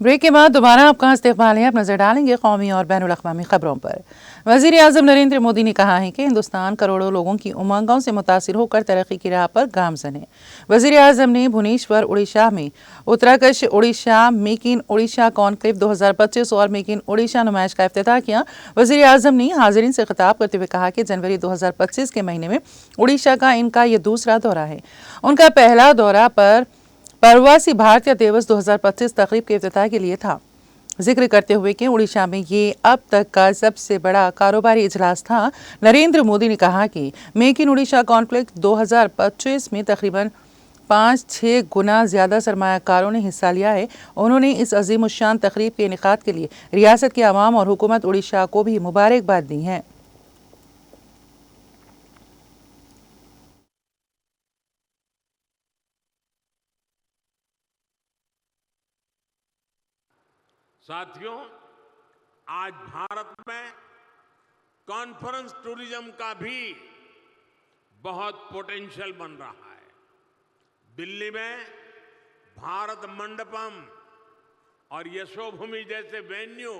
Break के बाद दोबारा आपका इस्तकबाल है। आप नजर डालेंगे कौमी और बैनुल अक़वामी खबरों पर। वज़ीर-ए-आज़म नरेंद्र मोदी ने कहा है कि हिंदुस्तान करोड़ों लोगों की उमंगों से मुतासिर होकर तरक्की की राह पर गामज़न है। वज़ीर-ए-आज़म ने भुवनेश्वर उड़ीसा में Utkarsh Odisha make in Odisha conclave 2025 और मेक इन उड़ीसा नुमाइश का इफ्तिताह किया। वज़ीर-ए-आज़म ने हाज़रीन से खिताब करते हुए कहा कि जनवरी 2025 के महीने में उड़ीसा का इनका ये दूसरा दौरा है। उनका पहला दौरा पर प्रवासी भारतीय दिवस 2025 तकरीब के इफ्तिताह के लिए था। जिक्र करते हुए कि उड़ीसा में ये अब तक का सबसे बड़ा कारोबारी इजलास था, नरेंद्र मोदी ने कहा कि मेक इन उड़ीसा कॉन्क्लेव 2025 में तकरीबन 5-6 गुना ज़्यादा सरमायाकारों ने हिस्सा लिया है। उन्होंने इस अजीम उश्शान तकरीब के इनेकाद के लिए रियासत के अवाम और हुकूमत उड़ीसा को भी मुबारकबाद दी है। साथियों, आज भारत में कॉन्फ्रेंस टूरिज्म का भी बहुत पोटेंशियल बन रहा है। दिल्ली में भारत मंडपम और यशोभूमि जैसे वेन्यू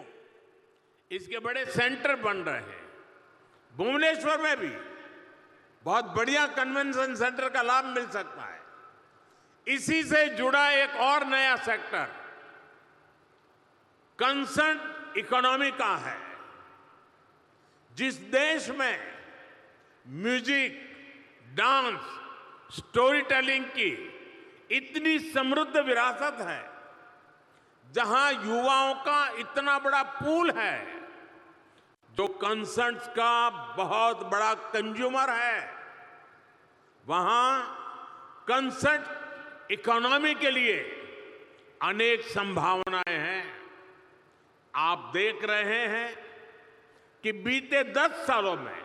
इसके बड़े सेंटर बन रहे हैं। भुवनेश्वर में भी बहुत बढ़िया कन्वेंशन सेंटर का लाभ मिल सकता है। इसी से जुड़ा एक और नया सेक्टर कंसर्ट इकोनॉमी का है। जिस देश में म्यूजिक, डांस, स्टोरी टेलिंग की इतनी समृद्ध विरासत है, जहां युवाओं का इतना बड़ा पूल है, जो कंसर्ट्स का बहुत बड़ा कंज्यूमर है, वहां कंसर्ट इकोनॉमी के लिए अनेक संभावनाएं हैं। आप देख रहे हैं कि बीते 10 सालों में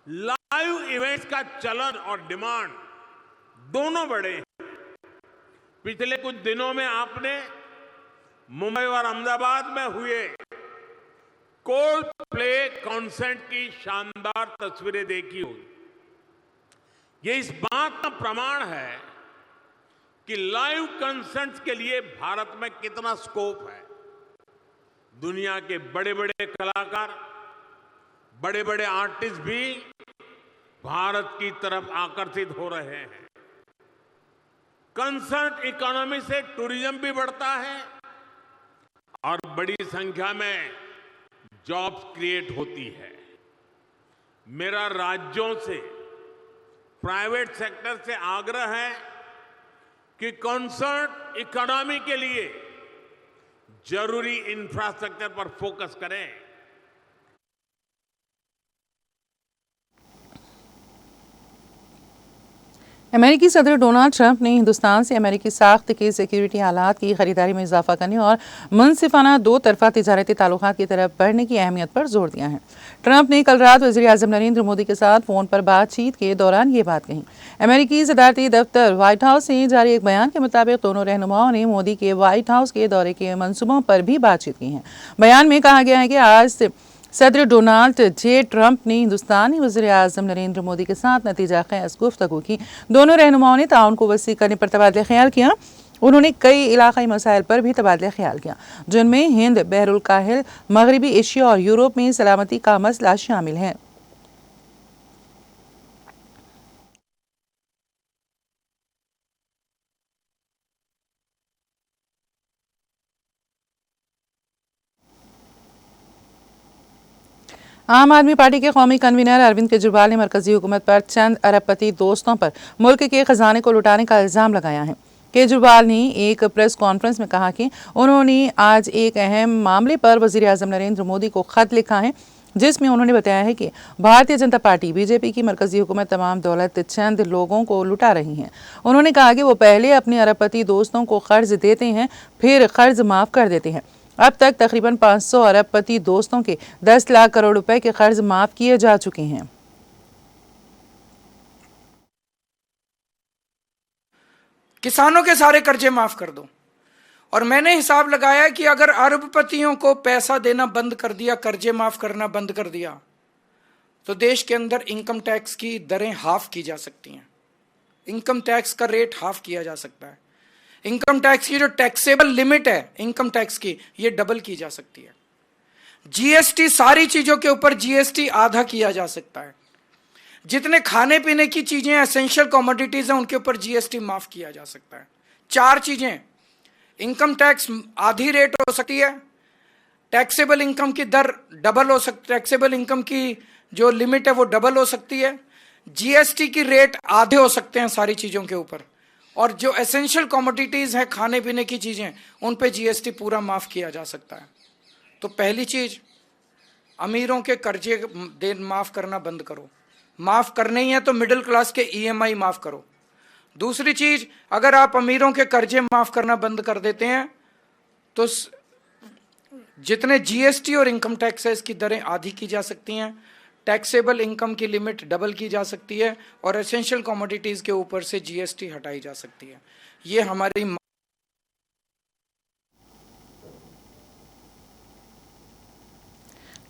लाइव इवेंट्स का चलन और डिमांड दोनों बढ़े हैं। पिछले कुछ दिनों में आपने मुंबई और अहमदाबाद में हुए कोल्ड प्ले कॉन्सर्ट की शानदार तस्वीरें देखी होगी। ये इस बात का प्रमाण है कि लाइव कॉन्सर्ट्स के लिए भारत में कितना स्कोप है। दुनिया के बड़े बड़े कलाकार, बड़े बड़े आर्टिस्ट भी भारत की तरफ आकर्षित हो रहे हैं। कंसर्ट इकोनॉमी से टूरिज्म भी बढ़ता है और बड़ी संख्या में जॉब्स क्रिएट होती है। मेरा राज्यों से, प्राइवेट सेक्टर से आग्रह है कि कंसर्ट इकोनॉमी के लिए जरूरी इंफ्रास्ट्रक्चर पर फोकस करें। अमेरिकी सदर डोनाल्ड ट्रंप ने हिंदुस्तान से अमेरिकी साख्त के सिक्योरिटी आलात की खरीदारी में इजाफा करने और मुनसिफाना दो तरफा तिजारती ताल्लुकात की तरफ बढ़ने की अहमियत पर जोर दिया है। ट्रंप ने कल रात वज़ीर-ए-आज़म नरेंद्र मोदी के साथ फोन पर बातचीत के दौरान ये बात कही। अमेरिकी सदारती दफ्तर व्हाइट हाउस से जारी एक बयान के मुताबिक दोनों रहनुमाओं ने मोदी के व्हाइट हाउस के दौरे के मंसूबों पर भी बातचीत की है। बयान में कहा गया है कि आज सदर डोनाल्ड जे ट्रंप ने हिंदुस्तानी वज़ीर-ए-आज़म नरेंद्र मोदी के साथ नतीजा ख़ैज़ गुफ्तगू की। दोनों रहनुमाओं ने ताउन को वसी करने पर तबादला ख्याल किया। उन्होंने कई इलाक़ाई मसाइल पर भी तबादला ख्याल किया, जिनमें हिंद, बहरुल काहिल, मगरबी एशिया और यूरोप में सलामती का मसला शामिल है। आम आदमी पार्टी के कौमी कन्वीनर अरविंद केजरीवाल ने मरकजी हुकूमत पर चंद अरबपति दोस्तों पर मुल्क के खजाने को लुटाने का इल्ज़ाम लगाया है। केजरीवाल ने एक प्रेस कॉन्फ्रेंस में कहा कि उन्होंने आज एक अहम मामले पर वज़ीर-ए-आज़म नरेंद्र मोदी को खत लिखा है, जिसमें उन्होंने बताया है कि भारतीय जनता पार्टी बीजेपी की मरकजी हुकूमत तमाम दौलत चंद लोगों को लुटा रही है। उन्होंने कहा कि वो पहले अपने अरबपति दोस्तों को कर्ज देते हैं, फिर कर्ज माफ़ कर देते हैं। अब तक तकरीबन 500 अरबपति दोस्तों के 10 लाख करोड़ रुपए के कर्ज माफ किए जा चुके हैं। किसानों के सारे कर्जे माफ कर दो। और मैंने हिसाब लगाया कि अगर अरबपतियों को पैसा देना बंद कर दिया, कर्जे माफ करना बंद कर दिया, तो देश के अंदर इनकम टैक्स की दरें हाफ की जा सकती हैं। इनकम टैक्स का रेट हाफ किया जा सकता है। इनकम टैक्स की जो टैक्सेबल लिमिट है इनकम टैक्स की, ये डबल की जा सकती है। जीएसटी, सारी चीजों के ऊपर जीएसटी आधा किया जा सकता है। जितने खाने पीने की चीजें एसेंशियल कमोडिटीज हैं उनके ऊपर जीएसटी माफ किया जा सकता है। 4 चीजें, इनकम टैक्स आधी रेट हो सकती है, टैक्सेबल इनकम की दर डबल हो सकती, टैक्सेबल इनकम की जो लिमिट है वो डबल हो सकती है, जीएसटी की रेट आधे हो सकते हैं सारी चीजों के ऊपर, और जो एसेंशियल कमोडिटीज हैं खाने पीने की चीजें उन पे जीएसटी पूरा माफ किया जा सकता है। तो पहली चीज, अमीरों के कर्जे माफ करना बंद करो। माफ करने ही है तो मिडिल क्लास के ईएमआई माफ करो। दूसरी चीज, अगर आप अमीरों के कर्जे माफ करना बंद कर देते हैं तो जितने जीएसटी और इनकम टैक्स है इसकी दरें आधी की जा सकती हैं, टैक्सेबल इनकम की लिमिट डबल की जा सकती है, और एसेंशियल कमोडिटीज के ऊपर से जीएसटी हटाई जा सकती है। ये हमारी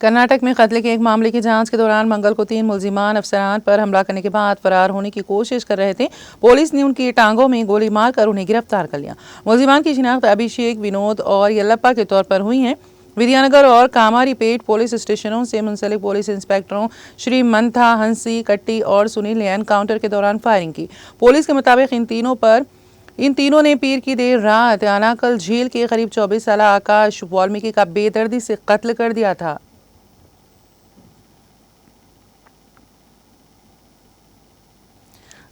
कर्नाटक में कत्ल के एक मामले की जांच के दौरान मंगल को 3 मुलजिमान अफसरान पर हमला करने के बाद फरार होने की कोशिश कर रहे थे। पुलिस ने उनकी टांगों में गोली मारकर उन्हें गिरफ्तार कर लिया। मुलजिमान की शिनाख्त अभिषेक, विनोद और यल्लप्पा के तौर पर हुई है। विद्यानगर और कामारीपेट पुलिस स्टेशनों से मुंसलिक पुलिस इंस्पेक्टरों श्री मंथा, हंसी, कट्टी और सुनील ने एनकाउंटर के दौरान फायरिंग की। पुलिस के मुताबिक इन तीनों ने पीर की देर रात आनाकल झील के करीब 24 साल आकाश वाल्मीकि का बेदर्दी से कत्ल कर दिया था।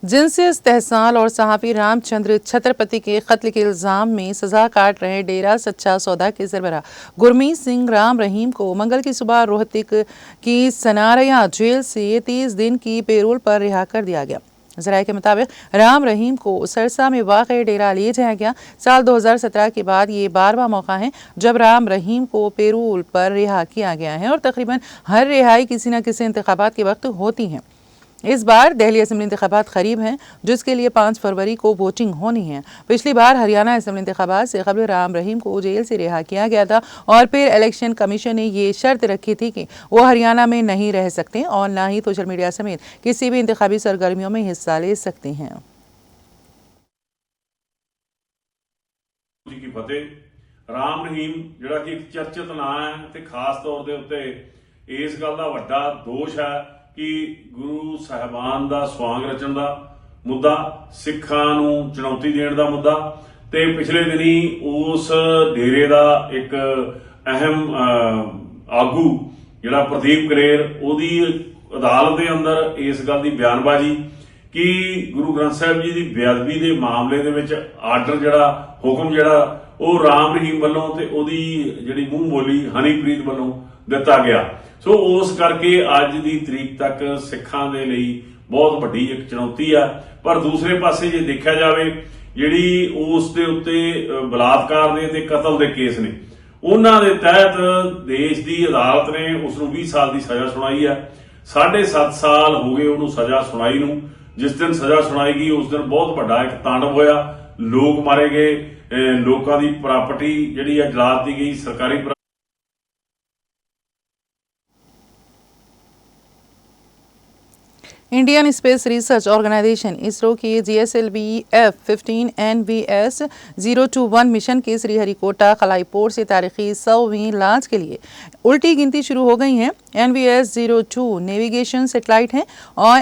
जिनसे इस्तेहसाल और सहाफ़ी रामचंद्र छत्रपति के कत्ल के इल्ज़ाम में सज़ा काट रहे डेरा सच्चा सौदा के सरबराह गुरमीत सिंह राम रहीम को मंगल की सुबह रोहतक की सनारया जेल से 30 दिन की पेरोल पर रिहा कर दिया गया। ज़राए के मुताबिक राम रहीम को सरसा में वाक़ डेरा ले जाया गया। साल 2017 के बाद ये 12वां मौका है जब राम रहीम को पेरोल पर रिहा किया गया है और तकरीबन हर रिहाई किसी न किसी इंतखाबात के वक्त होती हैं। इस बार दिल्ली असेंबली इंतखाबात करीब हैं जिसके लिए 5 फरवरी को वोटिंग होनी है। पिछली बार हरियाणा असेंबली इंतखाबात से कबल राम रहीम को जेल से रिहा किया गया था और फिर इलेक्शन कमीशन ने ये शर्त रखी थी कि वो हरियाणा में नहीं रह सकते और ना ही सोशल मीडिया समेत किसी भी इंतखाबी सरगर्मियों में हिस्सा ले सकते हैं। राम रहीम ਜਿਹੜਾ ਕਿ ਇੱਕ ਚਰਚਿਤ ਨਾਂ ਹੈ ਤੇ ਖਾਸ ਤੌਰ ਦੇ ਉੱਤੇ ਇਸ ਗੱਲ ਦਾ ਵੱਡਾ ਦੋਸ਼ ਹੈ ਕਿ ਗੁਰੂ ਸਾਹਿਬਾਨ ਦਾ ਸਵਾਂਗ ਰਚਣ ਦਾ ਮੁੱਦਾ, ਸਿੱਖਾਂ ਨੂੰ ਚੁਣੌਤੀ ਦੇਣ ਦਾ ਮੁੱਦਾ ਤੇ ਪਿਛਲੇ ਦਿਨੀ ਉਸ ਡੇਰੇ ਦਾ ਇੱਕ ਅਹਿਮ ਆਗੂ ਜਿਹੜਾ ਪ੍ਰਦੀਪ ਕਲੇਰ ਉਹਦੀ ਅਦਾਲਤ ਦੇ ਅੰਦਰ ਇਸ ਗੱਲ ਦੀ ਬਿਆਨਬਾਜ਼ੀ ਕਿ ਗੁਰੂ ਗ੍ਰੰਥ ਸਾਹਿਬ ਜੀ ਦੀ ਬੇਅਦਬੀ ਦੇ ਮਾਮਲੇ ਦੇ ਵਿੱਚ ਆਰਡਰ ਜਿਹੜਾ ਹੁਕਮ ਜਿਹੜਾ ਉਹ ਰਾਮ ਰਹੀਮ ਵੱਲੋਂ ਤੇ ਉਹਦੀ ਜਿਹੜੀ ਮੂੰਹ ਬੋਲੀ ਹਨੀਪ੍ਰੀਤ ਵੱਲੋਂ ਦਿੱਤਾ ਗਿਆ। ਸੋ ਉਸ ਕਰਕੇ ਅੱਜ ਦੀ ਤਰੀਕ ਤੱਕ ਸਿੱਖਾਂ ਦੇ ਲਈ ਬਹੁਤ ਵੱਡੀ ਇੱਕ ਚੁਣੌਤੀ ਆ। ਪਰ ਦੂਸਰੇ ਪਾਸੇ ਜੇ ਦੇਖਿਆ ਜਾਵੇ ਜਿਹੜੀ ਉਸ ਦੇ ਉੱਤੇ ਬਲਾਤਕਾਰ ਦੇ ਤੇ ਕਤਲ ਦੇ ਕੇਸ ਨੇ ਉਹਨਾਂ ਦੇ ਤਹਿਤ ਦੇਸ਼ ਦੀ ਅਦਾਲਤ ਨੇ ਉਸ ਨੂੰ 20 ਸਾਲ ਦੀ ਸਜ਼ਾ ਸੁਣਾਈ ਆ। 7.5 ਸਾਲ ਹੋ ਗਏ ਉਹਨੂੰ ਸਜ਼ਾ ਸੁਣਾਈ ਨੂੰ। ਜਿਸ ਦਿਨ ਸਜ਼ਾ ਸੁਣਾਈ ਗਈ ਉਸ ਦਿਨ ਬਹੁਤ ਵੱਡਾ ਇੱਕ ਤਾਂਡਵ ਹੋਇਆ, ਲੋਕ ਮਾਰੇ ਗਏ, ਲੋਕਾਂ ਦੀ ਪ੍ਰਾਪਰਟੀ ਜਿਹੜੀ ਆ ਜਲਾ ਦਿੱਤੀ ਗਈ, ਸਰਕਾਰੀ Indian space research organisation ISRO की GSLV F-15 NVS-021 मिशन के श्रीहरिकोटा खलाई पोर्ट से तारीखी 100वीं लॉन्च के लिए उल्टी गिनती शुरू हो गई है। NVS-02 नेविगेशन सैटेलाइट है और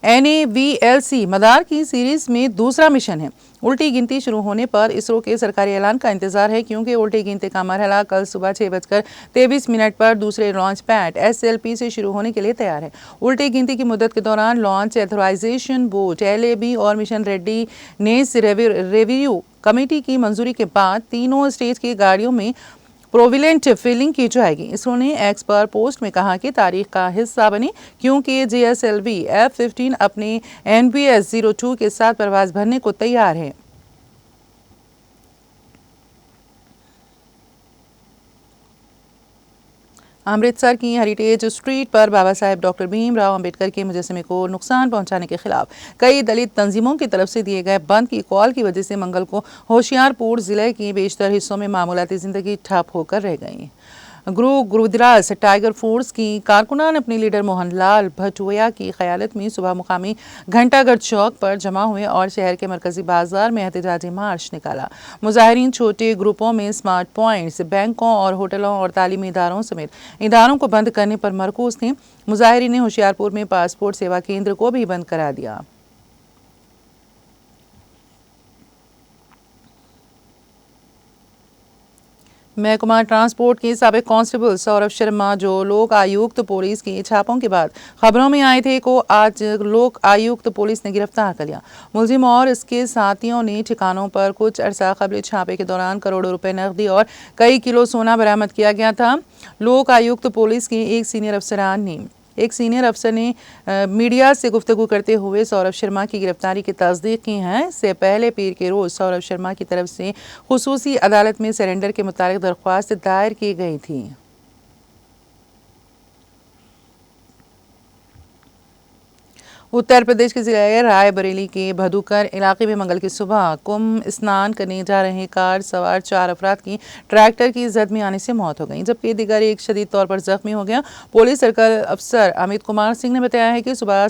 NAVLC मदार की सीरीज में दूसरा मिशन है। उल्टी गिनती शुरू होने पर इसरो के सरकारी ऐलान का इंतजार है क्योंकि उल्टी गिनती का मरहला कल सुबह 6:23 पर दूसरे लॉन्च पैड SLP से शुरू होने के लिए तैयार है। उल्टी गिनती की मुद्दत के दौरान लॉन्च एथोराइजेशन बोर्ड LAB और मिशन रेडीनेस रिव्यू कमेटी की मंजूरी के बाद तीनों स्टेज की गाड़ियों में प्रोविलेंट फिलिंग की जाएगी। इसरो ने एक्स पर पोस्ट में कहा कि तारीख का हिस्सा बने क्योंकि GSLV F-15 अपने NVS-02 के साथ परवाज भरने को तैयार है। अमृतसर की हेरिटेज स्ट्रीट पर बाबा साहेब डॉक्टर भीमराव अंबेडकर के मुजस्समे को नुकसान पहुंचाने के खिलाफ कई दलित तंजीमों की तरफ से दिए गए बंद की कॉल की वजह से मंगल को होशियारपुर जिले के बेशतर हिस्सों में मामूलाती जिंदगी ठप होकर रह गई। गुरुद्रास टाइगर फोर्स की कारकुनान अपने लीडर मोहनलाल भटोया की क़यादत में सुबह मुकामी घंटागढ़ चौक पर जमा हुए और शहर के मरकजी बाजार में एहतजाजी मार्च निकाला। मुजाहिरीन छोटे ग्रुपों में स्मार्ट पॉइंट्स, बैंकों और होटलों और तालीमी इदारों समेत इदारों को बंद करने पर मरकूज थे। मुजाहिरीन ने होशियारपुर में पासपोर्ट सेवा केंद्र को भी बंद करा दिया। महकमा ट्रांसपोर्ट के साबिक कांस्टेबल सौरभ शर्मा, जो लोक आयुक्त पुलिस के छापों के बाद खबरों में आए थे, को आज लोक आयुक्त पुलिस ने गिरफ्तार कर लिया। मुलजिम और इसके साथियों ने ठिकानों पर कुछ अरसा कबल छापे के दौरान करोड़ों रुपए नकदी और कई किलो सोना बरामद किया गया था। लोक आयुक्त पुलिस के एक सीनियर अफसर ने मीडिया से गुफ्तगू करते हुए सौरभ शर्मा की गिरफ्तारी की तस्दीक की है। इससे पहले पीर के रोज सौरभ शर्मा की तरफ से खुसूसी अदालत में सरेंडर के मुतालिक दरख्वास्त दायर की गई थी। उत्तर प्रदेश के जिले रायबरेली के भदूकर इलाके में मंगल की सुबह कुंभ स्नान करने जा रहे कार सवार 4 अफराद की ट्रैक्टर की जद में आने से मौत हो गई, जबकि दीगर एक शदीद तौर पर जख्मी हो गया। पुलिस सर्कल अफसर अमित कुमार सिंह ने बताया है कि सुबह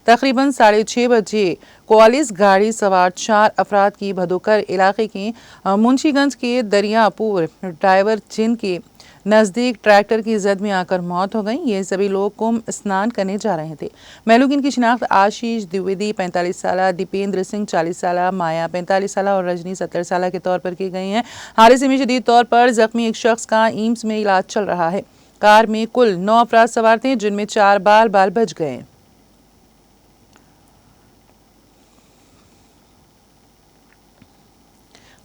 तकरीबन 6:30 बजे क्वालिस गाड़ी सवार 4 अफराद की भदूकर इलाके के मुंशीगंज के दरियापुर ड्राइवर जिन के नज़दीक ट्रैक्टर की जद में आकर मौत हो गई। ये सभी लोग कुंभ स्नान करने जा रहे थे। महलूक इनकी शिनाख्त आशीष द्विवेदी 45 साल, दीपेंद्र सिंह 40 साल, माया 45 साल और रजनी 70 साल के तौर पर की गई हैं। हादसे में शदीद तौर पर जख्मी एक शख्स का एम्स में इलाज चल रहा है। कार में कुल 9 अफराद सवार थे, जिनमें 4 बाल बच गए।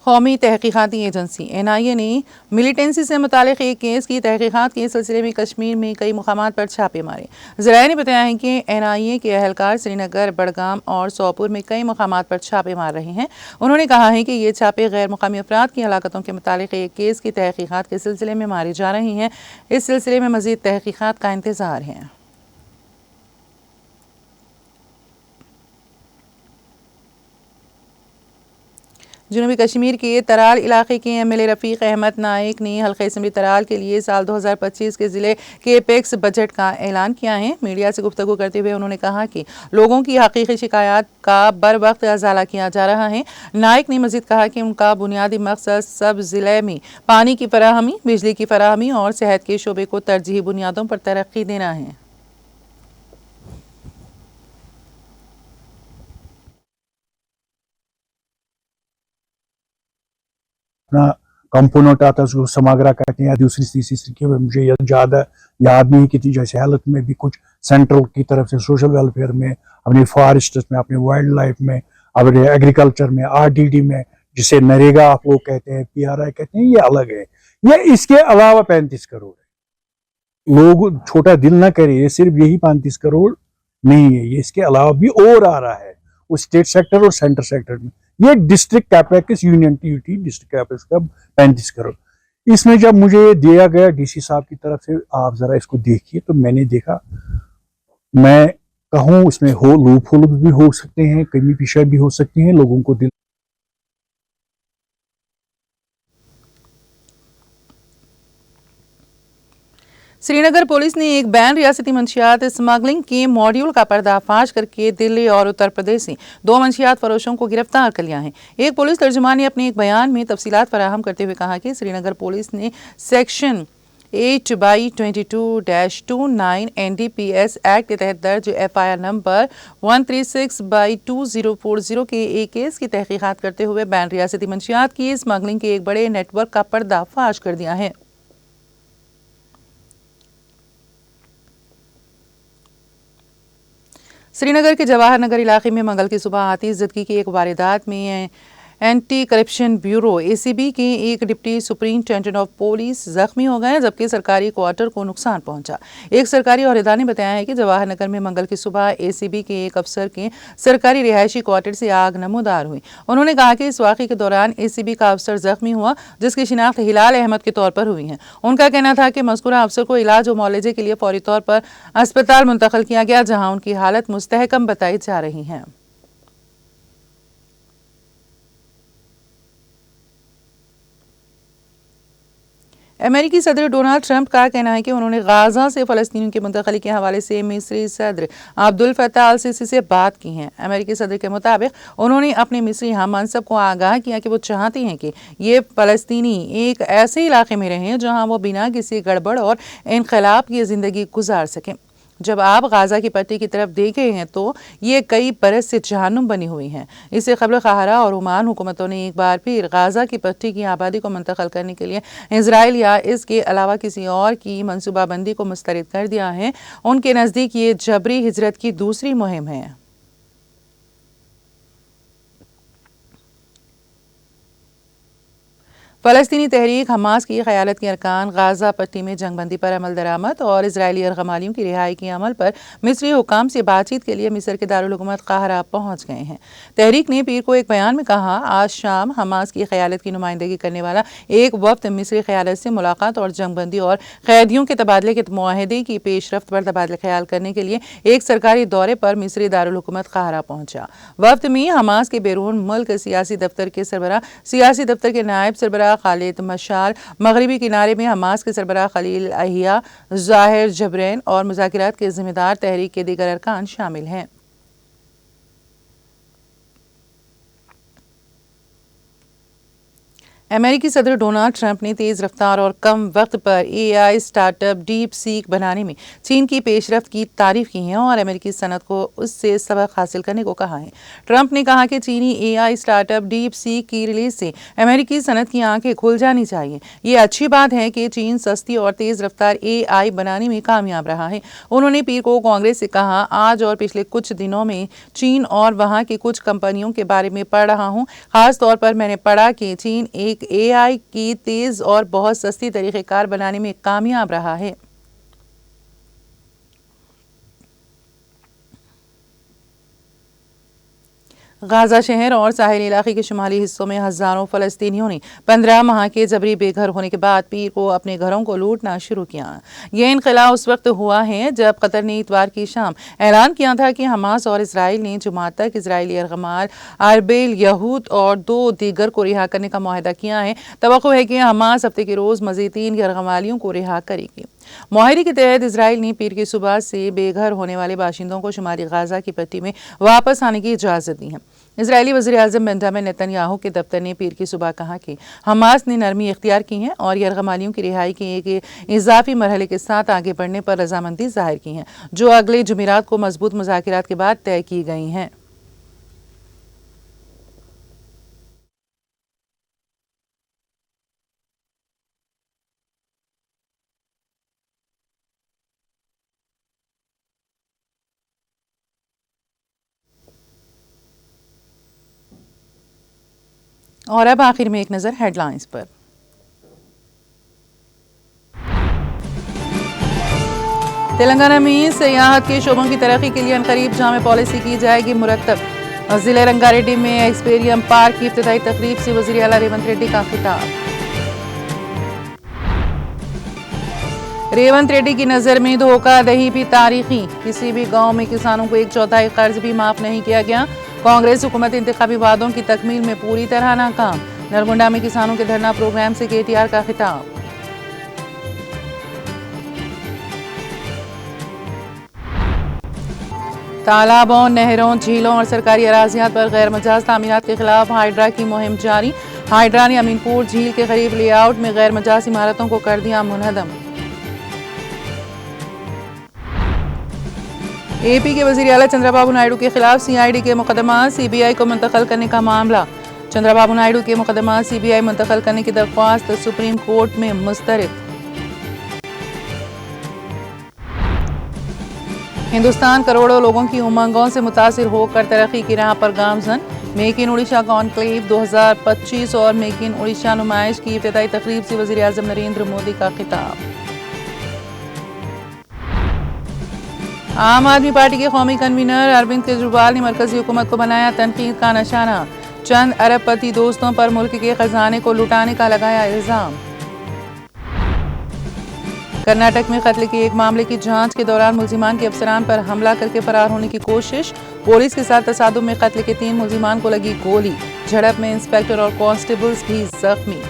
कौमी तहकीकाती एजेंसी NIA ने मिलिटेंसी से मुतालिक एक केस की तहकीकात के सिलसिले में कश्मीर में कई मुकामात पर छापे मारे। ज़राए ने बताया है कि NIA के अहलकार श्रीनगर, बड़गाम और सोपुर में कई मुकामात पर छापे मार रहे हैं। उन्होंने कहा है कि ये छापे गैर मुकामी अफराद की हलाकतों के मुतालिक एक केस की तहकीकात के सिलसिले में मारे जा रहे हैं। इस सिलसिले में मज़ीद तहकीकात का इंतज़ार है। जनूबी कश्मीर के तराल इलाके के MLA रफ़ीक अहमद नाइक ने हल्का असम्बली तराल के लिए साल 2025 के ज़िले के एपेक्स बजट का ऐलान किया है। मीडिया से गुफ्तगू करते हुए उन्होंने कहा कि लोगों की हकीकी शिकायत का बर वक्त अजाला किया जा रहा है। नाइक ने मज़ीद कहा कि उनका बुनियादी मकसद सब ज़िले में पानी की फराहमी, बिजली की फराहमी और सेहत के शोबे को तरजीही बुनियादों पर तरक्की देना है। कंपोनेंट आता है उसको समागरा कहते हैं या दूसरी तीसरी की मुझे ज़्यादा याद नहीं की थी। जैसे हेल्थ में भी कुछ सेंट्रल की तरफ से, सोशल वेलफेयर में, अपने फॉरेस्ट में, अपने वाइल्ड लाइफ में, अपने एग्रीकल्चर में, RDD में, जिसे नरेगा आप लोग कहते हैं, PRI कहते हैं, ये अलग है। ये इसके अलावा 35 करोड़ है। लोग छोटा दिल ना करे, ये सिर्फ यही 35 करोड़ नहीं है, ये इसके अलावा भी और आ रहा है उस स्टेट सेक्टर और सेंटर सेक्टर में। ये district capex union T district capex का 35 करोड़। इसमें जब मुझे दिया गया DC साहब की तरफ से, आप जरा इसको देखिए, तो मैंने देखा, मैं कहूँ उसमें लूप होल भी हो सकते हैं, कमी पेशी भी हो सकती हैं, लोगों को दिल। श्रीनगर पुलिस ने एक बैन रियासती मंशियात स्मगलिंग के मॉड्यूल का पर्दाफाश करके दिल्ली और उत्तर प्रदेश से 2 मंशियात फरोशों को गिरफ्तार कर लिया है। एक पुलिस तर्जुमान ने अपने एक बयान में तफसीलात फराहम करते हुए कहा कि श्रीनगर पुलिस ने सेक्शन 8/22-29 NDPS एक्ट के तहत दर्ज FIR नंबर 136/2040 के एक केस की तहकीकात करते हुए बैन रियासती मंशियात की स्मगलिंग के एक बड़े नेटवर्क का पर्दाफाश कर दिया है। श्रीनगर के जवाहर नगर इलाके में मंगल की सुबह आतिशज़दगी की एक वारदात में एंटी करप्शन ब्यूरो ACB के एक डिप्टी सुपरिंटेंडेंट ऑफ पुलिस जख्मी हो गए, जबकि सरकारी क्वार्टर को नुकसान पहुंचा। एक सरकारी ओहदेदार ने बताया है कि जवाहर नगर में मंगल की सुबह ACB के एक अफसर के सरकारी रिहायशी क्वार्टर से आग नमूदार हुई। उन्होंने कहा कि इस वाक़े के दौरान ACB का अफसर जख्मी हुआ, जिसकी शिनाख्त हिलाल अहमद के तौर पर हुई है। उनका कहना था कि मज़कूरा अफसर को इलाज और मुआलजे के लिए फौरी तौर पर अस्पताल मुंतकिल किया गया, जहाँ उनकी हालत मुस्तहकम बताई जा रही है। अमेरिकी सदर डोनाल्ड ट्रंप का कहना है कि उन्होंने गाजा से फ़लस्तीनियों की मुंतकली के हवाले से मिस्री सदर अब्दुल फत्ताह अल सीसी से बात की है। अमेरिकी सदर के मुताबिक उन्होंने अपने मिस्री हम मनसब को आगाह किया कि वो चाहते हैं कि ये फ़लस्तीनी एक ऐसे इलाके में रहें जहां वो बिना किसी गड़बड़ और इनकलाब की ज़िंदगी गुजार सकें। जब आप गाजा की पट्टी की तरफ देखे हैं तो ये कई बरस से जहन्नुम बनी हुई हैं। इससे कबल क़ाहिरा और ओमान हुकूमतों ने एक बार फिर गाजा की पट्टी की आबादी को मुंतकिल करने के लिए इसराइल या इसके अलावा किसी और की मनसूबाबंदी को मुस्तरद कर दिया है। उनके नज़दीक ये जबरी हिजरत की दूसरी मुहिम है। फ़लस्तीनी तहरीक हमास की क़यादत के अरकान गाजा पट्टी में जंगबंदी पर अमल दरामद और इजरायली यरग़मालियों की रिहाई के अमल पर मिस्री हुकाम से बातचीत के लिए मिस्र के दारुल हुकूमत क़ाहिरा पहुँच गए हैं। तहरीक ने पीर को एक बयान में कहा, आज शाम हमास की क़यादत की नुमाइंदगी करने वाला एक वफ़द मिस्री क़यादत से मुलाकात और जंगबंदी और कैदियों के तबादले के मुआहदे की पेशरफ्त पर तबादला ख्याल करने के लिए एक सरकारी दौरे पर मिस्री दारुल हुकूमत क़ाहिरा पहुँचा। वफ़द में हमास के बैरून मुल्क सियासी दफ्तर के सरबराह, सियासी दफ्तर के नायब सरबराह खालिद मशाल, मगरबी किनारे में हमास के सरबराह खलील अहिया, ज़ाहिर जबरैन और मुज़ाकिरात के जिम्मेदार तहरीक के दीगर अरकान शामिल हैं। अमेरिकी सदर डोनाल्ड ट्रंप ने तेज़ रफ्तार और कम वक्त पर AI स्टार्टअप डीप सीक बनाने में चीन की पेशरफ्त की तारीफ की है और अमेरिकी सनत को उससे सबक हासिल करने को कहा है। ट्रंप ने कहा कि चीनी AI स्टार्टअप डीप सीक की रिलीज से अमेरिकी सनत की आंखें खुल जानी चाहिए। ये अच्छी बात है कि चीन सस्ती और तेज़ रफ्तार AI बनाने में कामयाब रहा है। उन्होंने पीर को कांग्रेस से कहा, आज और पिछले कुछ दिनों में चीन और वहाँ की कुछ कंपनियों के बारे में पढ़ रहा हूँ। खास तौर पर मैंने पढ़ा कि चीन एक AI की तेज और बहुत सस्ती तरीक़ेकार बनाने में कामयाब रहा है। गाजा शहर और साहिल इलाके के शुमाली हिस्सों में हज़ारों फ़लस्तीनियों ने 15 माह के जबरी बेघर होने के बाद पीर को अपने घरों को लूटना शुरू किया। यह इनक़िला उस वक्त हुआ है जब कतर ने इतवार की शाम ऐलान किया था कि हमास और इसराइल ने जुमात तक इसराइली यरग़माल अरबेल यहूद और 2 दीगर को रिहा करने का मुआहदा किया है। तवक्को है कि हमास हफ्ते के रोज़ मज़ीद 3 यरग़मालियों को रिहा करेगी। मुआहदे के तहत इसराइल ने पीर की सुबह से बेघर होने वाले बाशिंदों को शुमाली गाजा की पट्टी में वापस आने की इजाज़त दी है। इजरायली वज़ीर आज़म बेंजामिन नेतन्याहू के दफ्तर ने पीर की सुबह कहा कि हमास ने नरमी इख्तियार की है और यरग़मालियों की रिहाई के एक इजाफी मरहले के साथ आगे बढ़ने पर रजामंदी जाहिर की है, जो अगले जुमेरात को मजबूत मुज़ाकिरात के बाद तय की गई हैं। और अब आखिर में एक नज़र हेडलाइंस पर। तेलंगाना में सियाहत के शोबों की तरक्की के लिए अनकरीब जामे पॉलिसी की जाएगी मुरत्तब। जिले रंगारेड्डी में एक्सपेरियम पार्क की इफ्तिताई तकरीब से वज़ीर आला रेवंत रेड्डी का खिताब। रेवंत रेड्डी की नज़र में धोखाधड़ी भी तारीखी, किसी भी गांव में किसानों को 1/4 कर्ज भी माफ नहीं किया गया। कांग्रेस हुकूमत इंतखाबी वादों की तकमील में पूरी तरह नाकाम। नरगुंडा में किसानों के धरना प्रोग्राम से KTR का खिताब। तालाबों, नहरों, झीलों और सरकारी अराजियात पर गैर मजाज तामीरात के खिलाफ हाइड्रा की मुहिम जारी। हाइड्रा ने अमीनपुर झील के करीब लेआउट में गैर मजाज इमारतों को कर दिया मुनहदम। AP के वज़ीर आला चंद्रबाबू नायडू के खिलाफ CID के मुकदमा CBI को मुंतकिल करने का मामला। चंद्रबाबू नायडू के मुकदमा CBI मुंतकिल करने की दरख्वास्त सुप्रीम कोर्ट में मुस्तरद। हिंदुस्तान करोड़ों लोगों की उमंगों से मुतासिर होकर तरक्की की राह पर गामजन। मेक इन उड़ीसा कॉन्क्लेव 2025 और मेक इन उड़ीसा नुमाइश की इब्तिदाई तकरीब से वज़ीर आज़म नरेंद्र मोदी का खिताब। आम आदमी पार्टी के कौमी कन्वीनर अरविंद केजरीवाल ने मरकजी हुकूमत को बनाया तनकीद का निशाना। चंद अरबपति दोस्तों पर मुल्क के खजाने को लुटाने का लगाया इल्जाम। कर्नाटक में कत्ल के एक मामले की जांच के दौरान मुल्जिमान के अफसरान पर हमला करके फरार होने की कोशिश। पुलिस के साथ तसादुम में कत्ल के 3 मुल्जिमान को लगी गोली। झड़प में इंस्पेक्टर और कांस्टेबल्स भी जख्मी।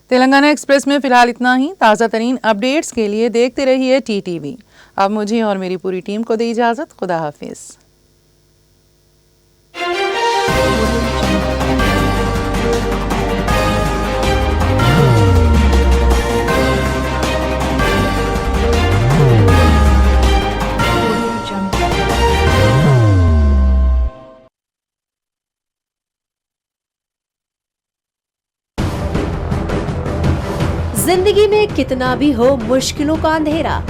तेलंगाना एक्सप्रेस में फिलहाल इतना ही। ताज़ा तरीन अपडेट्स के लिए देखते रहिए TTV। अब मुझे और मेरी पूरी टीम को दी इजाज़त। खुदा हाफिज़। जिंदगी में कितना भी हो मुश्किलों का अंधेरा,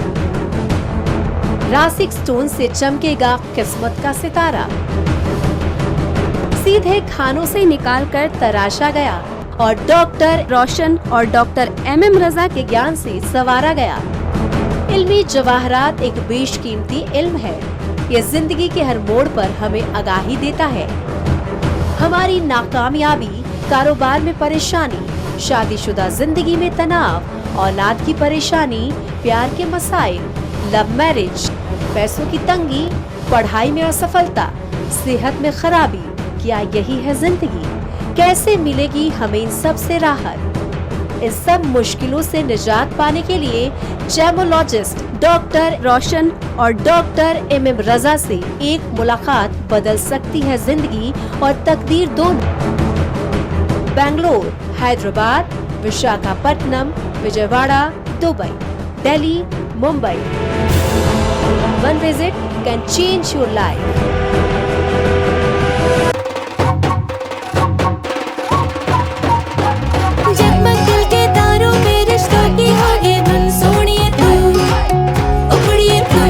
रासिक स्टोन से चमकेगा किस्मत का सितारा। सीधे खानों से निकालकर तराशा गया और डॉक्टर रोशन और डॉक्टर MM रजा के ज्ञान से संवारा गया। इल्मी जवाहरात एक बेशकीमती इल्म है। ये जिंदगी के हर मोड़ पर हमें आगाही देता है। हमारी नाकामयाबी, कारोबार में परेशानी, शादीशुदा जिंदगी में तनाव, औलाद की परेशानी, प्यार के मसाइल, लव मैरिज, पैसों की तंगी, पढ़ाई में असफलता, सेहत में खराबी, क्या यही है जिंदगी? कैसे मिलेगी हमें इन सब से राहत? इन सब मुश्किलों से निजात पाने के लिए जेमोलॉजिस्ट डॉक्टर रोशन और डॉक्टर MM रजा से एक मुलाकात बदल सकती है जिंदगी और तकदीर दोनों। Bangalore, Hyderabad, Visakhapatnam, Vijayawada, Dubai, Delhi, Mumbai. One visit can change your life. जगमग दिल के तारों में रिश्तों की होगी धुन, सोनिए तू, उखड़िए तू,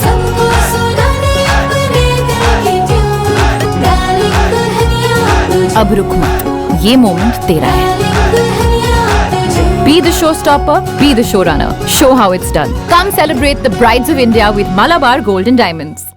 सबको सुनाने अपने दिल की ट्यून, डार्लिंग दुल्हनिया तुझे, अब रुक मत, ये मोमेंट तेरा है। डार्लिंग दुल्हनिया तुझे। Be the showstopper, be the showrunner. Show how it's done. Come celebrate the brides of India with Malabar Gold and Diamonds.